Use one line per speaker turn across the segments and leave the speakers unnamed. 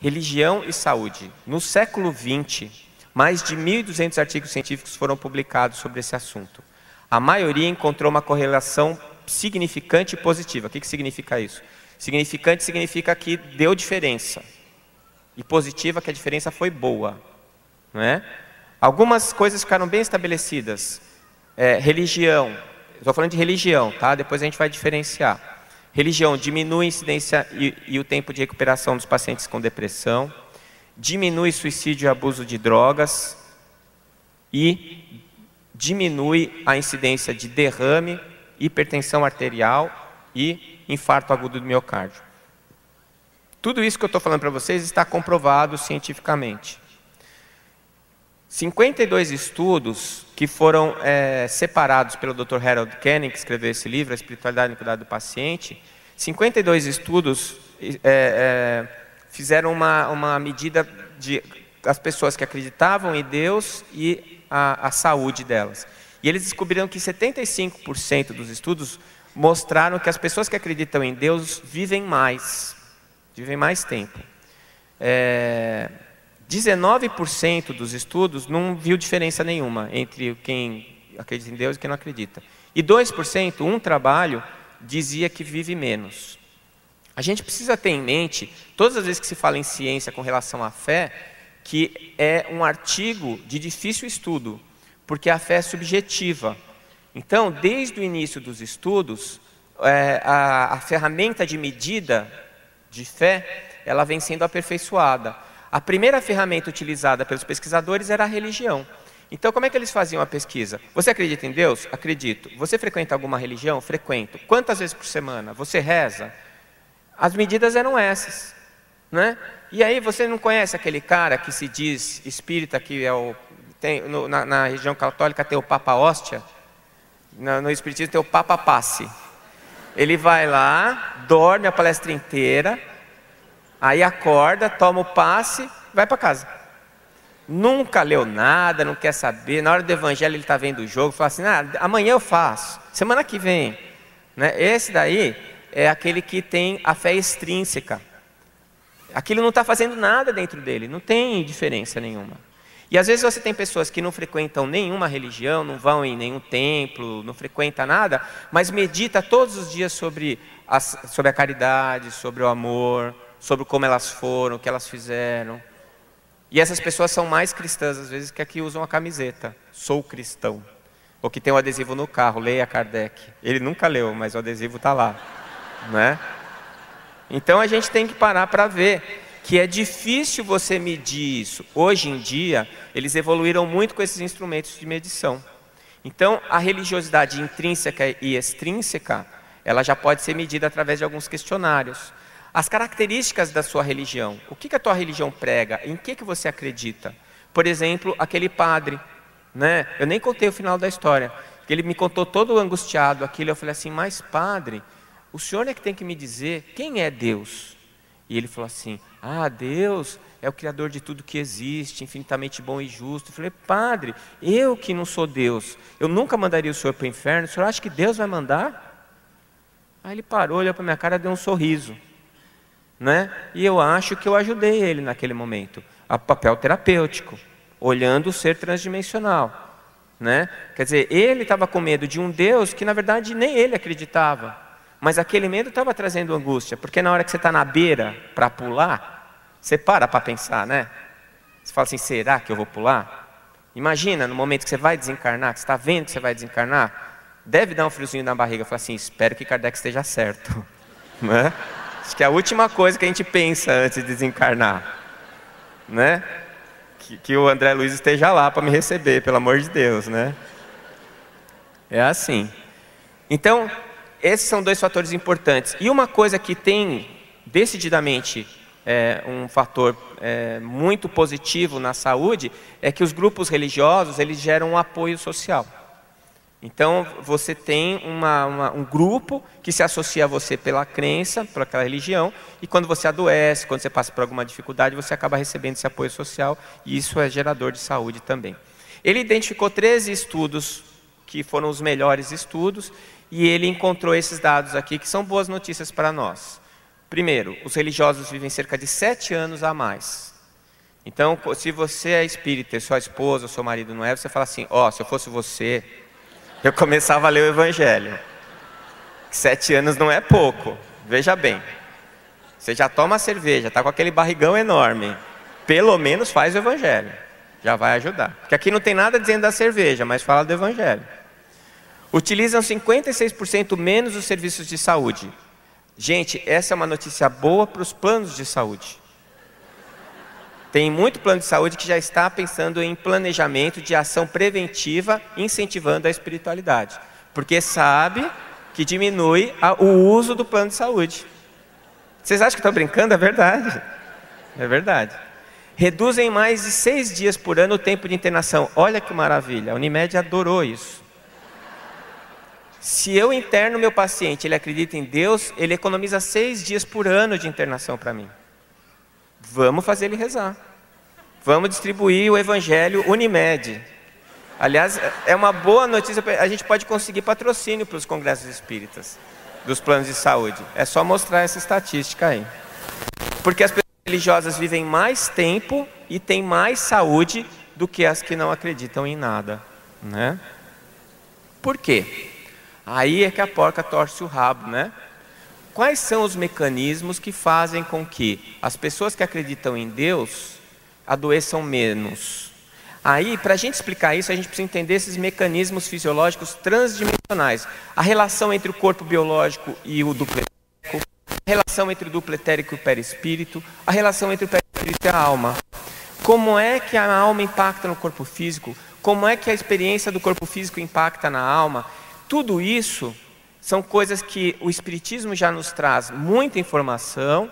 Religião e saúde. No século XX, mais de 1.200 artigos científicos foram publicados sobre esse assunto. A maioria encontrou uma correlação significante e positiva. O que significa isso? Significante significa que deu diferença. E positiva, que a diferença foi boa. Não é? Algumas coisas ficaram bem estabelecidas. Religião. Estou falando de religião, tá? Depois a gente vai diferenciar. Religião diminui a incidência e o tempo de recuperação dos pacientes com depressão. Diminui suicídio e abuso de drogas. E diminui a incidência de derrame, hipertensão arterial e infarto agudo do miocárdio. Tudo isso que eu estou falando para vocês está comprovado cientificamente. 52 estudos que foram separados pelo Dr. Harold Kenning, que escreveu esse livro, A Espiritualidade no Cuidado do Paciente. 52 estudos fizeram uma medida das pessoas que acreditavam em Deus e a saúde delas. E eles descobriram que 75% dos estudos mostraram que as pessoas que acreditam em Deus vivem mais tempo. 19% dos estudos não viu diferença nenhuma entre quem acredita em Deus e quem não acredita. E 2%, um trabalho, dizia que vive menos. A gente precisa ter em mente, todas as vezes que se fala em ciência com relação à fé, que é um artigo de difícil estudo, porque a fé é subjetiva. Então, desde o início dos estudos, a ferramenta de medida de fé, ela vem sendo aperfeiçoada. A primeira ferramenta utilizada pelos pesquisadores era a religião. Então, como é que eles faziam a pesquisa? Você acredita em Deus? Acredito. Você frequenta alguma religião? Frequento. Quantas vezes por semana? Você reza? As medidas eram essas, né? E aí, você não conhece aquele cara que se diz espírita, que na religião católica tem o Papa Hóstia? No espiritismo tem o Papa Passe. Ele vai lá, dorme a palestra inteira, aí acorda, toma o passe, vai para casa. Nunca leu nada, não quer saber. Na hora do evangelho ele está vendo o jogo, fala assim, amanhã eu faço, semana que vem. Né? Esse daí é aquele que tem a fé extrínseca. Aquilo não está fazendo nada dentro dele, não tem diferença nenhuma. E às vezes você tem pessoas que não frequentam nenhuma religião, não vão em nenhum templo, não frequentam nada, mas medita todos os dias sobre a caridade, sobre o amor, sobre como elas foram, o que elas fizeram. E essas pessoas são mais cristãs, às vezes, que a que usam a camiseta, sou cristão. Ou que tem um adesivo no carro, leia Kardec. Ele nunca leu, mas o adesivo está lá. Né? Então a gente tem que parar para ver que é difícil você medir isso. Hoje em dia, eles evoluíram muito com esses instrumentos de medição. Então, a religiosidade intrínseca e extrínseca, ela já pode ser medida através de alguns questionários. As características da sua religião. O que a tua religião prega? Em que você acredita? Por exemplo, aquele padre. Né? Eu nem contei o final da história. Ele me contou todo angustiado aquilo. Eu falei assim, mas padre, o senhor é que tem que me dizer quem é Deus. E ele falou assim, Deus é o Criador de tudo que existe, infinitamente bom e justo. Eu falei, padre, eu que não sou Deus, eu nunca mandaria o senhor para o inferno, o senhor acha que Deus vai mandar? Aí ele parou, olhou para minha cara e deu um sorriso. Né? E eu acho que eu ajudei ele naquele momento, a papel terapêutico, olhando o ser transdimensional. Né? Quer dizer, ele estava com medo de um Deus que na verdade nem ele acreditava. Mas aquele medo estava trazendo angústia, porque na hora que você está na beira para pular, você para pensar, né? Você fala assim, será que eu vou pular? Imagina, no momento que você vai desencarnar, que você está vendo que você vai desencarnar, deve dar um friozinho na barriga, fala assim, espero que Kardec esteja certo. Né? Acho que é a última coisa que a gente pensa antes de desencarnar. Né? Que o André Luiz esteja lá para me receber, pelo amor de Deus. Né? É assim. Então, esses são dois fatores importantes. E uma coisa que tem decididamente um fator muito positivo na saúde é que os grupos religiosos eles geram um apoio social. Então você tem um grupo que se associa a você pela crença, por aquela religião, e quando você adoece, quando você passa por alguma dificuldade, você acaba recebendo esse apoio social, e isso é gerador de saúde também. Ele identificou 13 estudos que foram os melhores estudos, e ele encontrou esses dados aqui, que são boas notícias para nós. Primeiro, os religiosos vivem cerca de 7 anos a mais. Então, se você é espírita e sua esposa ou seu marido não é, você fala assim, se eu fosse você, eu começava a ler o Evangelho. 7 anos não é pouco, veja bem. Você já toma cerveja, está com aquele barrigão enorme, pelo menos faz o Evangelho, já vai ajudar. Porque aqui não tem nada dizendo da cerveja, mas fala do Evangelho. Utilizam 56% menos os serviços de saúde. Gente, essa é uma notícia boa para os planos de saúde. Tem muito plano de saúde que já está pensando em planejamento de ação preventiva, incentivando a espiritualidade. Porque sabe que diminui o uso do plano de saúde. Vocês acham que estou brincando? É verdade. É verdade. Reduzem mais de 6 dias por ano o tempo de internação. Olha que maravilha, a Unimed adorou isso. Se eu interno meu paciente, ele acredita em Deus, ele economiza 6 dias por ano de internação para mim. Vamos fazer ele rezar. Vamos distribuir o Evangelho Unimed. Aliás, é uma boa notícia, a gente pode conseguir patrocínio para os congressos espíritas, dos planos de saúde. É só mostrar essa estatística aí. Porque as pessoas religiosas vivem mais tempo e têm mais saúde do que as que não acreditam em nada, né? Por quê? Aí é que a porca torce o rabo, né? Quais são os mecanismos que fazem com que as pessoas que acreditam em Deus adoeçam menos? Aí, para a gente explicar isso, a gente precisa entender esses mecanismos fisiológicos transdimensionais. A relação entre o corpo biológico e o duplo etérico, a relação entre o duplo etérico e o perispírito, a relação entre o perispírito e a alma. Como é que a alma impacta no corpo físico? Como é que a experiência do corpo físico impacta na alma? Tudo isso são coisas que o Espiritismo já nos traz muita informação,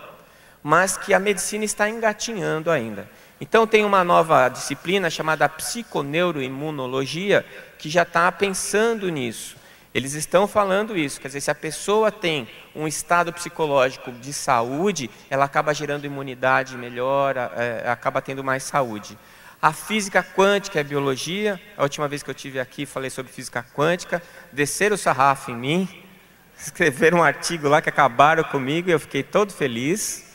mas que a medicina está engatinhando ainda. Então tem uma nova disciplina chamada psiconeuroimunologia, que já está pensando nisso. Eles estão falando isso, quer dizer, se a pessoa tem um estado psicológico de saúde, ela acaba gerando imunidade melhor, acaba tendo mais saúde. A física quântica e a biologia, a última vez que eu estive aqui falei sobre física quântica, desceram o sarrafo em mim, escreveram um artigo lá que acabaram comigo e eu fiquei todo feliz,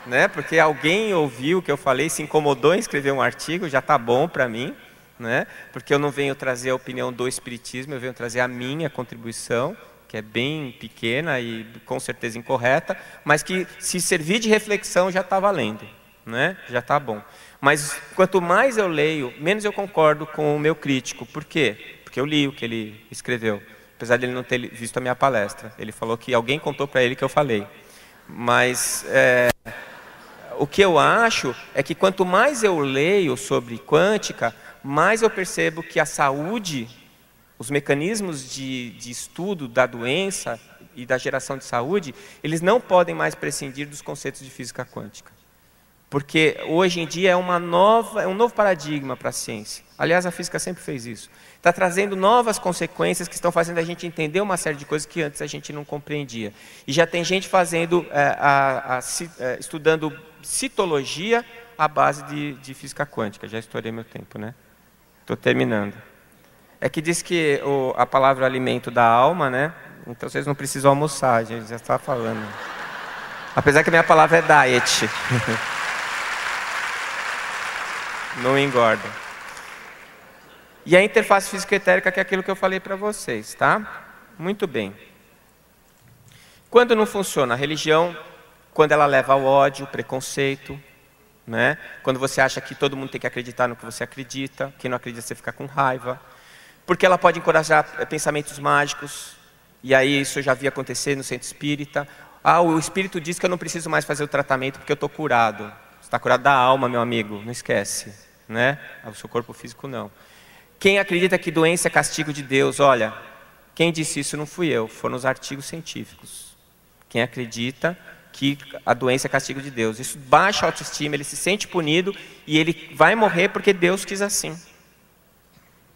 né? Porque alguém ouviu o que eu falei, se incomodou em escrever um artigo, já está bom para mim, né? Porque eu não venho trazer a opinião do Espiritismo, eu venho trazer a minha contribuição, que é bem pequena e com certeza incorreta, mas que se servir de reflexão já está valendo, né? Já está bom. Mas quanto mais eu leio, menos eu concordo com o meu crítico. Por quê? Porque eu li o que ele escreveu, apesar de ele não ter visto a minha palestra. Ele falou que alguém contou para ele que eu falei. Mas o que eu acho é que quanto mais eu leio sobre quântica, mais eu percebo que a saúde, os mecanismos de estudo da doença e da geração de saúde, eles não podem mais prescindir dos conceitos de física quântica. Porque hoje em dia é um novo paradigma para a ciência. Aliás, a física sempre fez isso. Está trazendo novas consequências que estão fazendo a gente entender uma série de coisas que antes a gente não compreendia. E já tem gente fazendo, estudando citologia à base de física quântica. Já estourei meu tempo, né? Estou terminando. É que diz que a palavra alimento da alma, né? Então vocês não precisam almoçar, a gente já está falando. Apesar que a minha palavra é diet. Não engorda. E a interface físico-etérica, que é aquilo que eu falei para vocês, tá? Muito bem. Quando não funciona a religião, quando ela leva ao ódio, preconceito, né? Quando você acha que todo mundo tem que acreditar no que você acredita, quem não acredita você fica com raiva. Porque ela pode encorajar pensamentos mágicos, e aí isso eu já vi acontecer no centro espírita. O espírito diz que eu não preciso mais fazer o tratamento porque eu estou curado. Você está curado da alma, meu amigo, não esquece, né? O seu corpo físico não. Quem acredita que doença é castigo de Deus, olha, quem disse isso não fui eu, foram os artigos científicos. Quem acredita que a doença é castigo de Deus, isso baixa a autoestima, ele se sente punido e ele vai morrer porque Deus quis assim,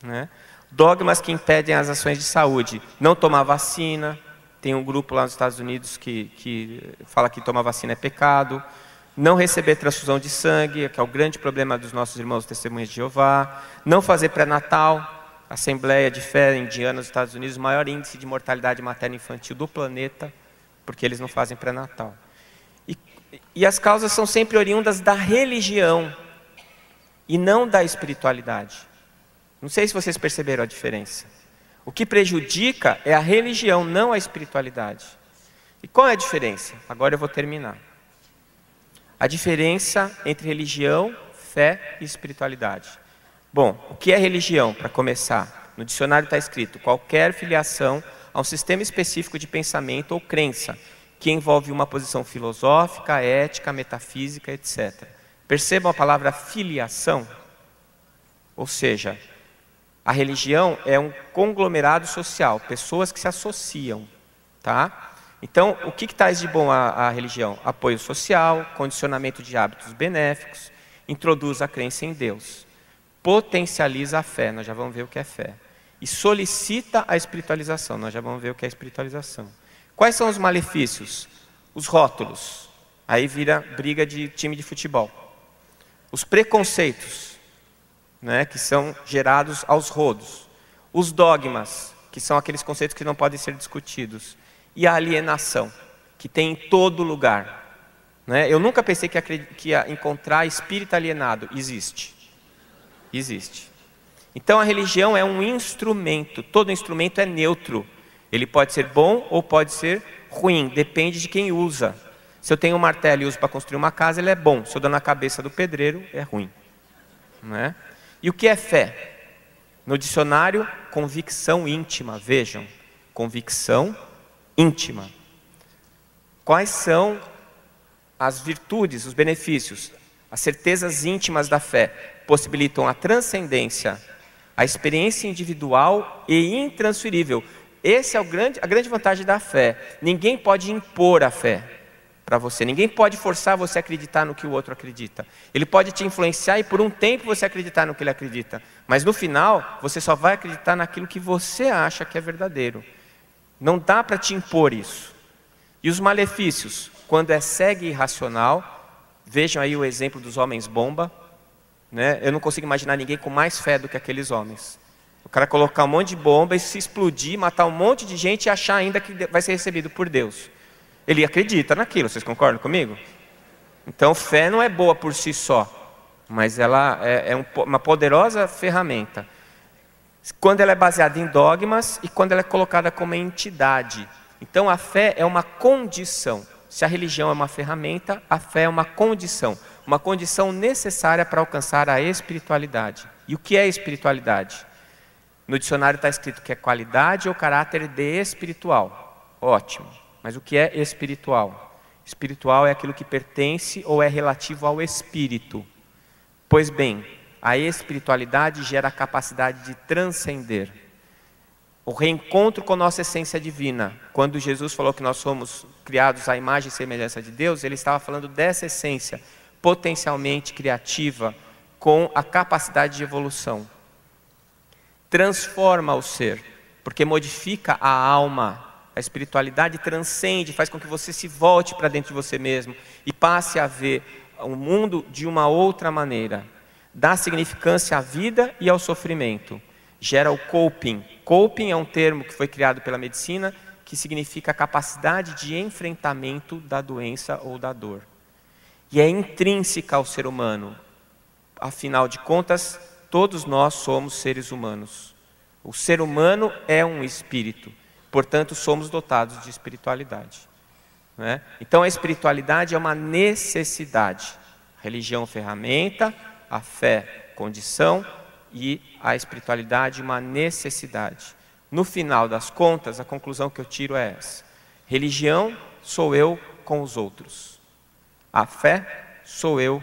né? Dogmas que impedem as ações de saúde, não tomar vacina, tem um grupo lá nos Estados Unidos que fala que tomar vacina é pecado. Não receber transfusão de sangue, que é o grande problema dos nossos irmãos testemunhas de Jeová. Não fazer pré-natal. Assembleia de Fé Indiana nos Estados Unidos, o maior índice de mortalidade materna infantil do planeta, porque eles não fazem pré-natal. E as causas são sempre oriundas da religião e não da espiritualidade. Não sei se vocês perceberam a diferença. O que prejudica é a religião, não a espiritualidade. E qual é a diferença? Agora eu vou terminar. A diferença entre religião, fé e espiritualidade. Bom, o que é religião, para começar? No dicionário está escrito: qualquer filiação a um sistema específico de pensamento ou crença, que envolve uma posição filosófica, ética, metafísica, etc. Percebam a palavra filiação? Ou seja, a religião é um conglomerado social, pessoas que se associam, tá? Então, o que traz de bom a religião? Apoio social, condicionamento de hábitos benéficos, introduz a crença em Deus, potencializa a fé, nós já vamos ver o que é fé, e solicita a espiritualização, nós já vamos ver o que é espiritualização. Quais são os malefícios? Os rótulos, aí vira briga de time de futebol. Os preconceitos, né, que são gerados aos rodos. Os dogmas, que são aqueles conceitos que não podem ser discutidos. E a alienação, que tem em todo lugar. Né? Eu nunca pensei que ia encontrar espírito alienado. Existe. Existe. Então a religião é um instrumento. Todo instrumento é neutro. Ele pode ser bom ou pode ser ruim. Depende de quem usa. Se eu tenho um martelo e uso para construir uma casa, ele é bom. Se eu dou na cabeça do pedreiro, é ruim. Né? E o que é fé? No dicionário, convicção íntima. Vejam, convicção íntima. Quais são as virtudes, os benefícios? As certezas íntimas da fé possibilitam a transcendência, a experiência individual e intransferível. Essa é a grande vantagem da fé. Ninguém pode impor a fé para você. Ninguém pode forçar você a acreditar no que o outro acredita. Ele pode te influenciar e por um tempo você acreditar no que ele acredita. Mas no final, você só vai acreditar naquilo que você acha que é verdadeiro. Não dá para te impor isso. E os malefícios? Quando é cego e irracional, vejam aí o exemplo dos homens bomba. Né? Eu não consigo imaginar ninguém com mais fé do que aqueles homens. O cara colocar um monte de bomba e se explodir, matar um monte de gente e achar ainda que vai ser recebido por Deus. Ele acredita naquilo, vocês concordam comigo? Então fé não é boa por si só, mas ela é uma poderosa ferramenta. Quando ela é baseada em dogmas e quando ela é colocada como entidade. Então a fé é uma condição. Se a religião é uma ferramenta, a fé é uma condição necessária para alcançar a espiritualidade. E o que é espiritualidade? No dicionário está escrito que é qualidade ou caráter de espiritual. Ótimo. Mas o que é espiritual? Espiritual é aquilo que pertence ou é relativo ao espírito. Pois bem, a espiritualidade gera a capacidade de transcender. O reencontro com nossa essência divina. Quando Jesus falou que nós somos criados à imagem e semelhança de Deus, ele estava falando dessa essência potencialmente criativa com a capacidade de evolução. Transforma o ser, porque modifica a alma. A espiritualidade transcende, faz com que você se volte para dentro de você mesmo e passe a ver o mundo de uma outra maneira. Dá significância à vida e ao sofrimento. Gera o coping. Coping é um termo que foi criado pela medicina que significa a capacidade de enfrentamento da doença ou da dor. E é intrínseca ao ser humano. Afinal de contas, todos nós somos seres humanos. O ser humano é um espírito. Portanto, somos dotados de espiritualidade. Né? Então, a espiritualidade é uma necessidade. A religião, ferramenta, a fé, condição e a espiritualidade, uma necessidade. No final das contas, a conclusão que eu tiro é essa. Religião sou eu com os outros. A fé sou eu